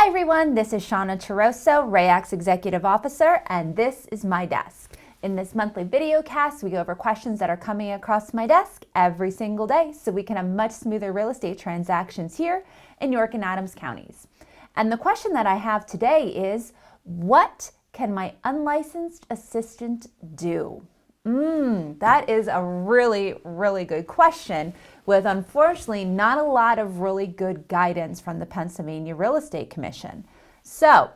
Hi everyone, this is Shauna Taroso, RAYAC's Executive Officer, and this is my desk. In this monthly video cast, we go over questions that are coming across my desk every single day so we can have much smoother real estate transactions here in York and Adams counties. And the question that I have today is, what can my unlicensed assistant do? That is a really, really good question with unfortunately not a lot of really good guidance from the Pennsylvania Real Estate Commission. So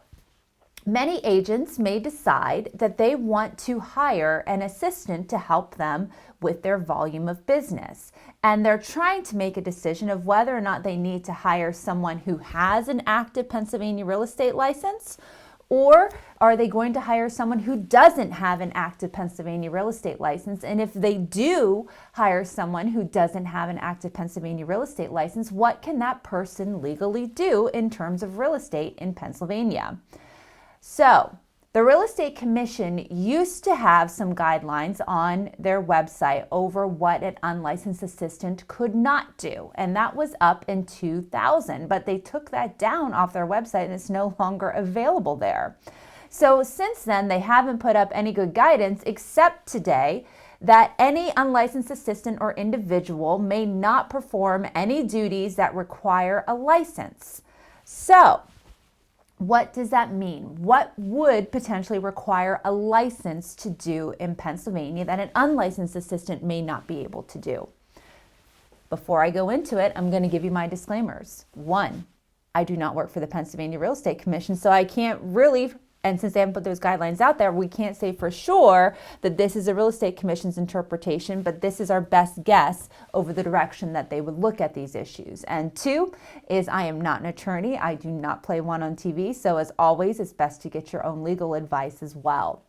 many agents may decide that they want to hire an assistant to help them with their volume of business. And they're trying to make a decision of whether or not they need to hire someone who has an active Pennsylvania real estate license, or are they going to hire someone who doesn't have an active Pennsylvania real estate license? And if they do hire someone who doesn't have an active Pennsylvania real estate license, what can that person legally do in terms of real estate in Pennsylvania? So the Real Estate Commission used to have some guidelines on their website over what an unlicensed assistant could not do. And that was up in 2000, but they took that down off their website and it's no longer available there. So since then, they haven't put up any good guidance except today that any unlicensed assistant or individual may not perform any duties that require a license. So what does that mean? What would potentially require a license to do in Pennsylvania that an unlicensed assistant may not be able to do? Before I go into it, I'm going to give you my disclaimers. One, I do not work for the Pennsylvania Real Estate Commission, so I can't really, and since they haven't put those guidelines out there, we can't say for sure that this is the Real Estate Commission's interpretation, but this is our best guess over the direction that they would look at these issues. And two is I am not an attorney. I do not play one on TV. So as always, it's best to get your own legal advice as well.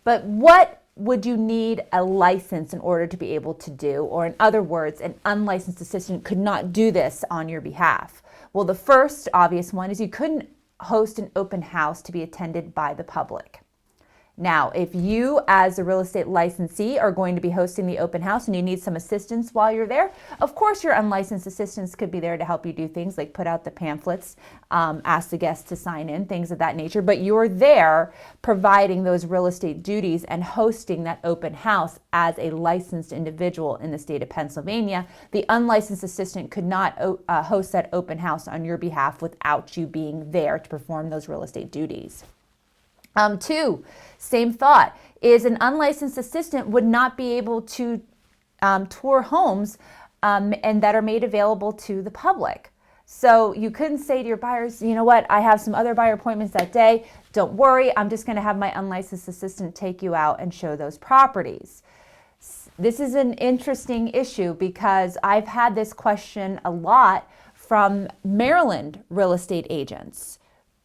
But what would you need a license in order to be able to do? Or in other words, an unlicensed assistant could not do this on your behalf. Well, the first obvious one is you couldn't host an open house to be attended by the public. Now, if you as a real estate licensee are going to be hosting the open house and you need some assistance while you're there, of course your unlicensed assistants could be there to help you do things like put out the pamphlets, ask the guests to sign in, things of that nature, but you're there providing those real estate duties and hosting that open house as a licensed individual in the state of Pennsylvania. The unlicensed assistant could not host that open house on your behalf without you being there to perform those real estate duties. Two, same thought, is an unlicensed assistant would not be able to tour homes and that are made available to the public. So you couldn't say to your buyers, you know what, I have some other buyer appointments that day. Don't worry, I'm just going to have my unlicensed assistant take you out and show those properties. This is an interesting issue because I've had this question a lot from Maryland real estate agents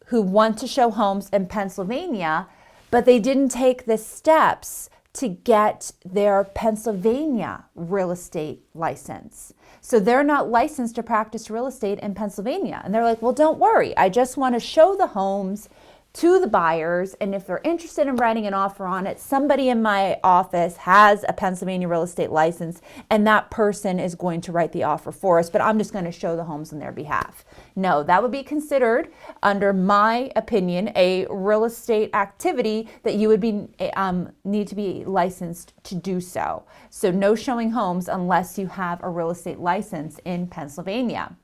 who want to show homes in Pennsylvania, but they didn't take the steps to get their Pennsylvania real estate license. So they're not licensed to practice real estate in Pennsylvania. And they're like, well, don't worry. I just want to show the homes to the buyers, and if they're interested in writing an offer on it, somebody in my office has a Pennsylvania real estate license, and that person is going to write the offer for us, but I'm just going to show the homes on their behalf. No, that would be considered, under my opinion, a real estate activity that you would be need to be licensed to do so. So no showing homes unless you have a real estate license in Pennsylvania.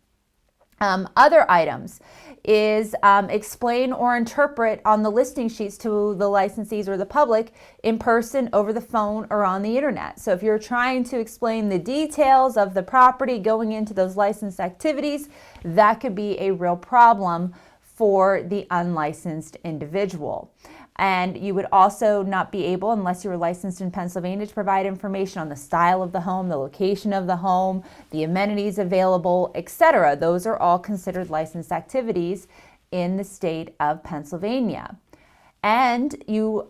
Other items is explain or interpret on the listing sheets to the licensees or the public in person, over the phone, or on the internet. So if you're trying to explain the details of the property going into those licensed activities, that could be a real problem for the unlicensed individual. And you would also not be able, unless you were licensed in Pennsylvania, to provide information on the style of the home, the location of the home, the amenities available, etc. Those are all considered licensed activities in the state of Pennsylvania. And you,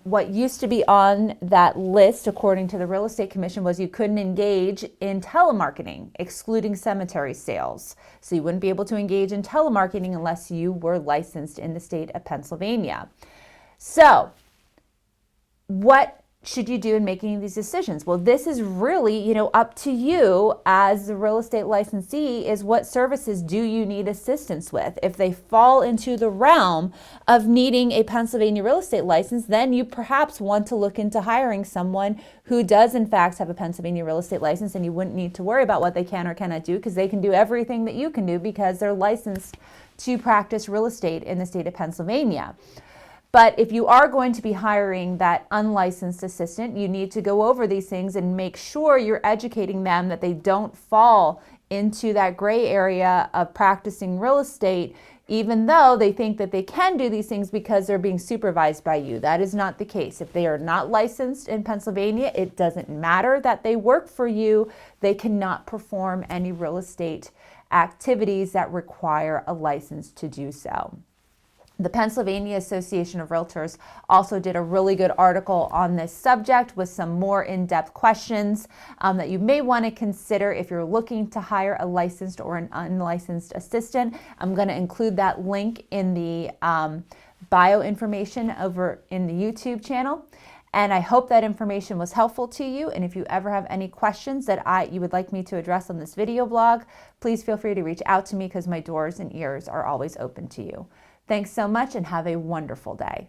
what used to be on that list, according to the Real Estate Commission, was you couldn't engage in telemarketing, excluding cemetery sales. So you wouldn't be able to engage in telemarketing unless you were licensed in the state of Pennsylvania. So what should you do in making these decisions? Well, this is really, up to you as the real estate licensee, is what services do you need assistance with? If they fall into the realm of needing a Pennsylvania real estate license, then you perhaps want to look into hiring someone who does in fact have a Pennsylvania real estate license, and you wouldn't need to worry about what they can or cannot do, because they can do everything that you can do because they're licensed to practice real estate in the state of Pennsylvania. But if you are going to be hiring that unlicensed assistant, you need to go over these things and make sure you're educating them that they don't fall into that gray area of practicing real estate, even though they think that they can do these things because they're being supervised by you. That is not the case. If they are not licensed in Pennsylvania, it doesn't matter that they work for you. They cannot perform any real estate activities that require a license to do so. The Pennsylvania Association of Realtors also did a really good article on this subject with some more in-depth questions that you may want to consider if you're looking to hire a licensed or an unlicensed assistant. I'm going to include that link in the bio information over in the YouTube channel. And I hope that information was helpful to you. And if you ever have any questions that you would like me to address on this video blog, please feel free to reach out to me, because my doors and ears are always open to you. Thanks so much and have a wonderful day.